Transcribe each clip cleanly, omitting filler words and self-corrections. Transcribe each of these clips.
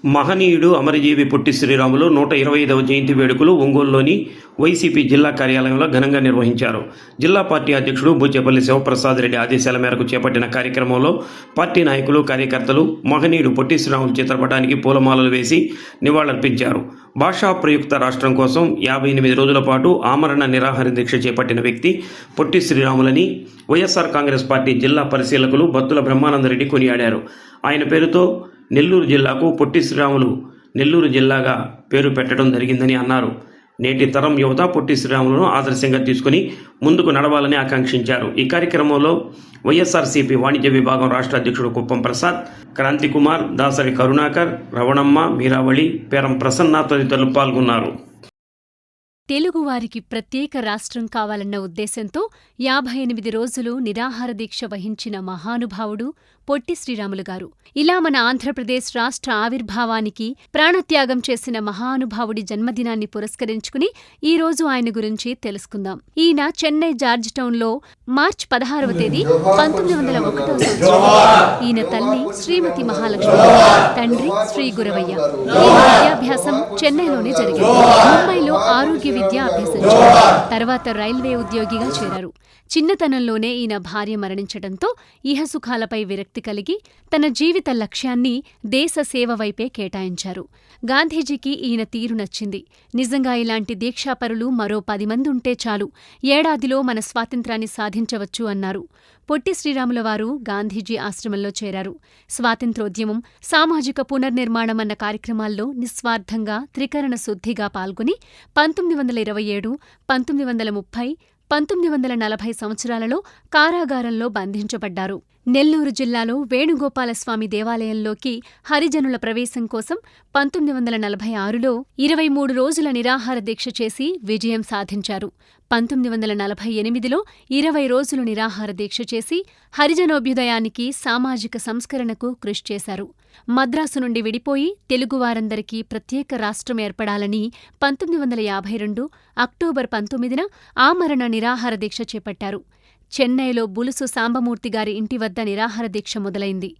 మహనీయుడు అమరజీవి పొట్టి శ్రీరాములు 125వ జయంతి వేడుకలు ఒంగోలులోని వైసీపీ జిల్లా కార్యాలయంలో ఘనంగా నిర్వహించారు. జిల్లా పార్టీ అధ్యక్షుడు బూచేపల్లి శివప్రసాద్ రెడ్డి ఆదేశాల మేరకు చేపట్టిన కార్యక్రమంలో పార్టీ నాయకులు, కార్యకర్తలు మహనీయుడు పొట్టి శ్రీరాములు చిత్రపటానికి పూలమాలలు వేసి నివాళులర్పించారు. భాషా ప్రయుక్త రాష్ట్రం కోసం 58 రోజుల పాటు ఆమరణ నిరాహార దీక్ష చేపట్టిన వ్యక్తి పొట్టి శ్రీరాములని వైఎస్ఆర్ కాంగ్రెస్ పార్టీ జిల్లా పరిశీలకులు బత్తుల బ్రహ్మానందరెడ్డి కొనియాడారు. ఆయన పేరుతో నెల్లూరు జిల్లాకు పొట్టి శ్రీరాములు నెల్లూరు జిల్లాగా పేరు పెట్టడం జరిగిందని అన్నారు. నేటి తరం యువత పొట్టి శ్రీరాములను ఆదర్శంగా తీసుకుని ముందుకు నడవాలని ఆకాంక్షించారు. ఈ కార్యక్రమంలో వైఎస్ఆర్సీపీ వాణిజ్య విభాగం రాష్ట్ర అధ్యక్షుడు కుప్పం ప్రసాద్, క్రాంతి కుమార్, దాసరి కరుణాకర్, రవణమ్మ, మీరావళి, పేరం ప్రసన్న తదితరులు పాల్గొన్నారు. తెలుగువారికి ప్రత్యేక రాష్ట్రం కావాలన్న ఉద్దేశంతో 58 రోజులు నిరాహార దీక్ష వహించిన మహానుభావుడు పొట్టి శ్రీరాములు గారు. ఇలా మన ఆంధ్రప్రదేశ్ రాష్ట్ర ఆవిర్భావానికి ప్రాణత్యాగం చేసిన మహానుభావుడి జన్మదినాన్ని పురస్కరించుకుని ఈ రోజు ఆయన గురించి తెలుసుకుందాం. ఈయన చెన్నై జార్జ్ టౌన్లో మార్చి 16వ తేదీ 1901వ సంవత్సరం. ఈయన తల్లి శ్రీమతి మహాలక్ష్మి, తండ్రి శ్రీ గురవయ్య. ఈయన విద్యాభ్యాసం చెన్నైలోనే జరిగింది. ముంబైలో ఆరోగ్య విద్య అభ్యసించారు. తర్వాత రైల్వే ఉద్యోగిగా చేరారు. చిన్నతనంలోనే ఈయన భార్య మరణించడంతో ఇహసుఖాలపై విరక్తి కలిగి తన జీవిత లక్ష్యాన్ని దేశ సేవ వైపే కేటాయించారు. గాంధీజీకి ఈయన తీరు నచ్చింది. నిజంగా ఇలాంటి దీక్షాపరులు మరో 10 మంది ఉంటే చాలు, ఏడాదిలో మన స్వాతంత్రాన్ని సాధించవచ్చు అన్నారు. పొట్టి శ్రీరాముల వారు గాంధీజీ ఆశ్రమంలో చేరారు. స్వాతంత్రోద్యమం, సామాజిక పునర్నిర్మాణం అన్న కార్యక్రమాల్లో నిస్వార్థంగా త్రికరణ శుద్ధిగా పాల్గొని 1927, 1930, 1940 సంవత్సరాలలో కారాగారంలో బంధించబడ్డారు. నెల్లూరు జిల్లాలో వేణుగోపాలస్వామి దేవాలయంలోకి హరిజనుల ప్రవేశం కోసం 1946లో 23 రోజుల నిరాహార దీక్ష చేసి విజయం సాధించారు. 1948లో 20 రోజులు నిరాహార దీక్ష చేసి హరిజనోభ్యుదయానికి, సామాజిక సంస్కరణకు కృషి చేశారు. మద్రాసు నుండి విడిపోయి తెలుగువారందరికీ ప్రత్యేక రాష్ట్రం ఏర్పడాలని 1952 అక్టోబర్ 19న ఆమరణ నిరాహార దీక్ష చేపట్టారు. చెన్నైలో బులుసు సాంబమూర్తిగారి ఇంటి వద్ద నిరాహార దీక్ష మొదలైంది.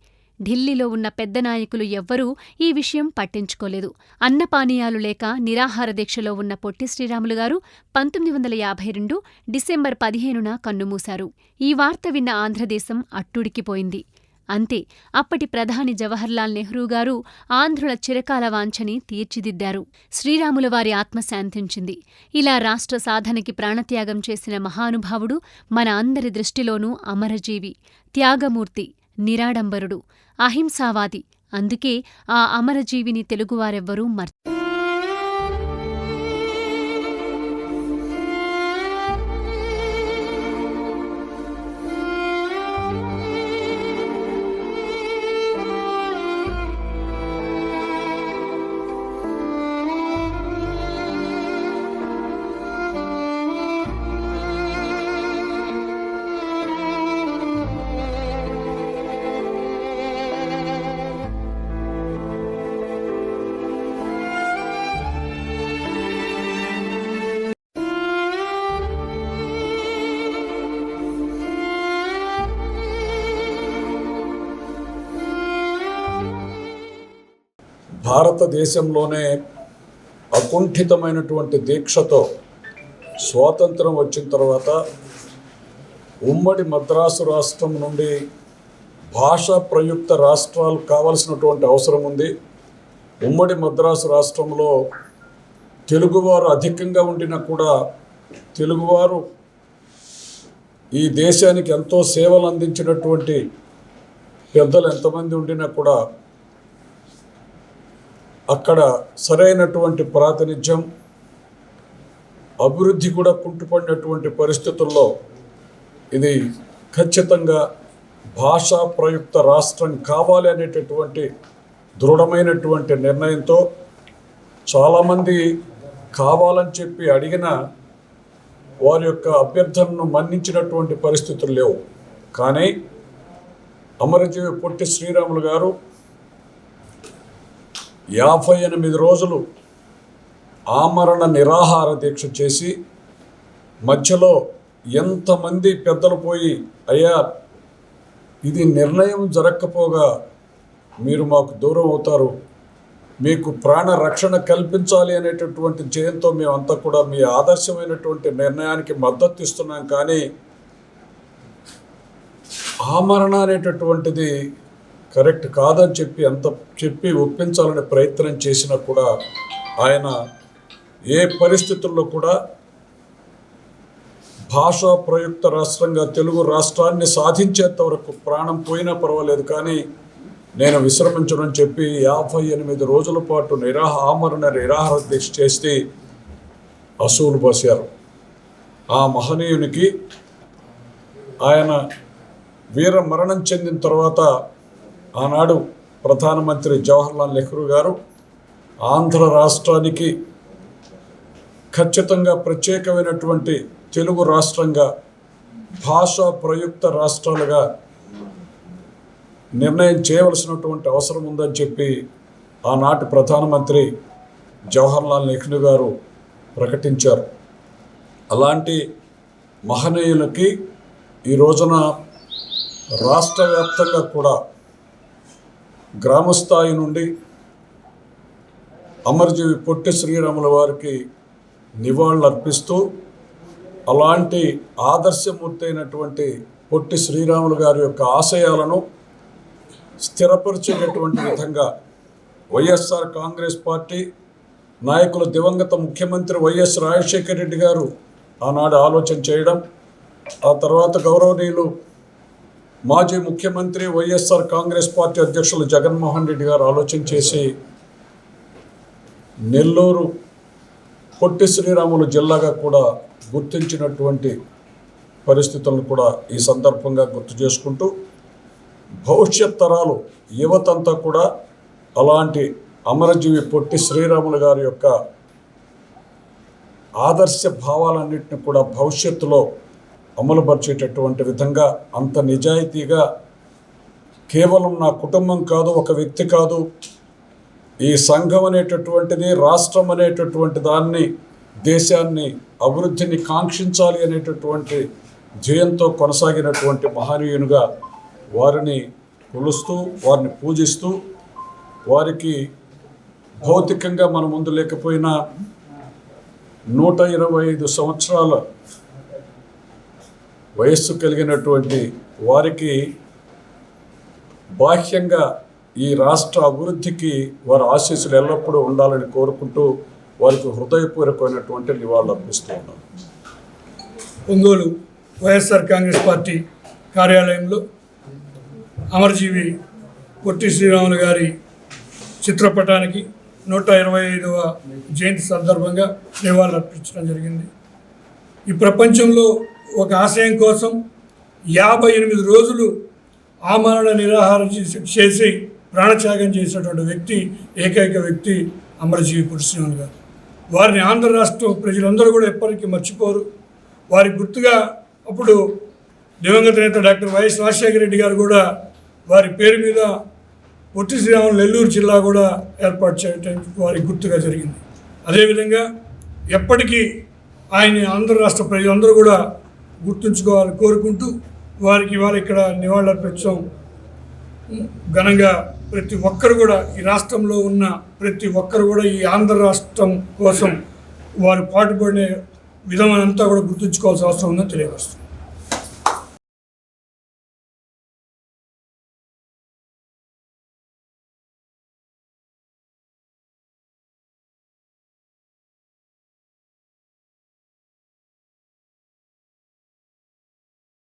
ఢిల్లీలో ఉన్న పెద్ద నాయకులు ఎవ్వరూ ఈ విషయం పట్టించుకోలేదు. అన్నపానీయాలు లేక నిరాహార దీక్షలో ఉన్న పొట్టి శ్రీరాములు గారు 1952 డిసెంబర్ 15న కన్నుమూశారు. ఈ వార్త విన్న ఆంధ్రదేశం అట్టుడికిపోయింది. అంతే, అప్పటి ప్రధాని జవహర్లాల్ నెహ్రూ గారు ఆంధ్రుల చిరకాల వాంఛని తీర్చిదిద్దారు. శ్రీరాముల వారి ఆత్మ శాంతించింది. ఇలా రాష్ట్ర సాధనకి ప్రాణత్యాగం చేసిన మహానుభావుడు మన అందరి దృష్టిలోనూ అమరజీవి, త్యాగమూర్తి, నిరాడంబరుడు, అహింసావాది. అందుకే ఆ అమరజీవిని తెలుగువారెవ్వరూ భారతదేశంలోనే అకుంఠితమైనటువంటి దీక్షతో స్వాతంత్రం వచ్చిన తర్వాత ఉమ్మడి మద్రాసు రాష్ట్రం నుండి భాషా ప్రయుక్త రాష్ట్రాలు కావాల్సినటువంటి అవసరం ఉంది. ఉమ్మడి మద్రాసు రాష్ట్రంలో తెలుగువారు అధికంగా ఉండినా కూడా తెలుగువారు ఈ దేశానికి ఎంతో సేవలు అందించినటువంటి పెద్దలు ఎంతమంది ఉండినా కూడా అక్కడ సరైనటువంటి ప్రాతినిధ్యం, అభివృద్ధి కూడా కుంటుపడినటువంటి పరిస్థితుల్లో ఇది ఖచ్చితంగా భాషా ప్రయుక్త రాష్ట్రం కావాలి అనేటటువంటి దృఢమైనటువంటి నిర్ణయంతో చాలామంది కావాలని చెప్పి అడిగిన వారి యొక్క అభ్యర్థనను మన్నించినటువంటి పరిస్థితులు లేవు. కానీ అమరజీవి పొట్టి శ్రీరాములు గారు 58 రోజులు ఆమరణ నిరాహార దీక్ష చేసి మధ్యలో ఎంతమంది పెద్దలు పోయి, అయ్యా ఇది నిర్ణయం జరగకపోగా మీరు మాకు దూరం అవుతారు, మీకు ప్రాణ రక్షణ కల్పించాలి అనేటటువంటి జయంతో మేమంతా కూడా మీ ఆదర్శమైనటువంటి నిర్ణయానికి మద్దతు ఇస్తున్నాం. కానీ ఆమరణ అనేటటువంటిది కరెక్ట్ కాదని చెప్పి ఒప్పించాలనే ప్రయత్నం చేసినా కూడా ఆయన ఏ పరిస్థితుల్లో కూడా భాషా ప్రయుక్త రాష్ట్రంగా తెలుగు రాష్ట్రాన్ని సాధించేంత వరకు ప్రాణం పోయినా పర్వాలేదు కానీ నేను విశ్రమించడం చెప్పి 58 రోజుల పాటు ఆమరణ నిరాహార దీక్ష చేస్తే అసూలు పోశారు. ఆ మహనీయునికి ఆయన వీర మరణం చెందిన తర్వాత ఆనాడు ప్రధానమంత్రి జవహర్లాల్ నెహ్రూ గారు ఆంధ్ర రాష్ట్రానికి ఖచ్చితంగా ప్రత్యేకమైనటువంటి తెలుగు రాష్ట్రంగా భాషా ప్రయుక్త రాష్ట్రాలుగా నిర్ణయం చేయవలసినటువంటి అవసరం ఉందని చెప్పి ఆనాటి ప్రధానమంత్రి జవహర్లాల్ నెహ్రూ గారు ప్రకటించారు. అలాంటి మహనీయులకి ఈ రోజున రాష్ట్ర వ్యాప్తంగా కూడా గ్రామస్థాయి నుండి అమరజీవి పొట్టి శ్రీరాముల వారికి నివాళులు అర్పిస్తూ అలాంటి ఆదర్శమూర్తి అయినటువంటి పొట్టి శ్రీరాములు గారి యొక్క ఆశయాలను స్థిరపరిచేటటువంటి విధంగా వైఎస్ఆర్ కాంగ్రెస్ పార్టీ నాయకులు దివంగత ముఖ్యమంత్రి వైఎస్ రాజశేఖర రెడ్డి గారు ఆనాడు ఆలోచన చేయడం, ఆ తర్వాత గౌరవనీయులు మాజీ ముఖ్యమంత్రి వైఎస్ఆర్ కాంగ్రెస్ పార్టీ అధ్యక్షులు జగన్మోహన్ రెడ్డి గారు ఆలోచన చేసి నెల్లూరు పొట్టి శ్రీరాములు జిల్లాగా కూడా గుర్తించినటువంటి పరిస్థితులను కూడా ఈ సందర్భంగా గుర్తు చేసుకుంటూ భవిష్యత్ తరాలు యువతంతా కూడా అలాంటి అమరజీవి పొట్టి శ్రీరాములు గారి యొక్క ఆదర్శ భావాలన్నింటినీ కూడా భవిష్యత్తులో అమలుపరిచేటటువంటి విధంగా అంత నిజాయితీగా కేవలం నా కుటుంబం కాదు, ఒక వ్యక్తి కాదు, ఈ సంఘం అనేటటువంటిది, రాష్ట్రం అనేటటువంటి దాన్ని, దేశాన్ని, అభివృద్ధిని కాంక్షించాలి అనేటటువంటి ధ్యేయంతో కొనసాగినటువంటి మహనీయునిగా వారిని కొలుస్తూ వారిని పూజిస్తూ వారికి భౌతికంగా మన ముందు లేకపోయినా 125 సంవత్సరాల వయస్సు కలిగినటువంటి వారికి బాహ్యంగా ఈ రాష్ట్ర అభివృద్ధికి వారి ఆశీస్సులు ఎల్లప్పుడూ ఉండాలని కోరుకుంటూ వారికి హృదయపూర్వకమైనటువంటి నివాళులు అర్పిస్తూ ఉన్నాను. ఒంగోలు వైఎస్ఆర్ కాంగ్రెస్ పార్టీ కార్యాలయంలో అమరజీవి పొట్టి శ్రీరాములు గారి చిత్రపటానికి 125వ జయంతి సందర్భంగా నివాళులు అర్పించడం జరిగింది. ఈ ప్రపంచంలో ఒక ఆశయం కోసం 58 రోజులు ఆమరణ నిరాహారం చేసి ప్రాణత్యాగం చేసినటువంటి వ్యక్తి, ఏకైక వ్యక్తి అమరజీవి పొట్టి శ్రీరాములు గారు. వారిని ఆంధ్ర రాష్ట్రం ప్రజలందరూ కూడా ఎప్పటికీ మర్చిపోరు. వారి గుర్తుగా అప్పుడు దివంగత నేత డాక్టర్ వైఎస్ రాజశేఖర రెడ్డి గారు కూడా వారి పేరు మీద పొట్టి శ్రీరాములు నెల్లూరు జిల్లా కూడా ఏర్పాటు చేయడానికి వారికి గుర్తుగా జరిగింది. అదేవిధంగా ఎప్పటికీ ఆయన ఆంధ్ర రాష్ట్ర ప్రజలందరూ కూడా గుర్తుంచుకోవాలని కోరుకుంటూ వారికి ఇవాళ ఇక్కడ నివాళులు అర్పించడం ఘనంగా ప్రతి ఒక్కరు కూడా, ఈ రాష్ట్రంలో ఉన్న ప్రతి ఒక్కరు కూడా ఈ ఆంధ్ర రాష్ట్రం కోసం వారు పాటుపడే విధం అంతా కూడా గుర్తుంచుకోవాల్సిన అవసరం ఉందని తెలియజేస్తుంది.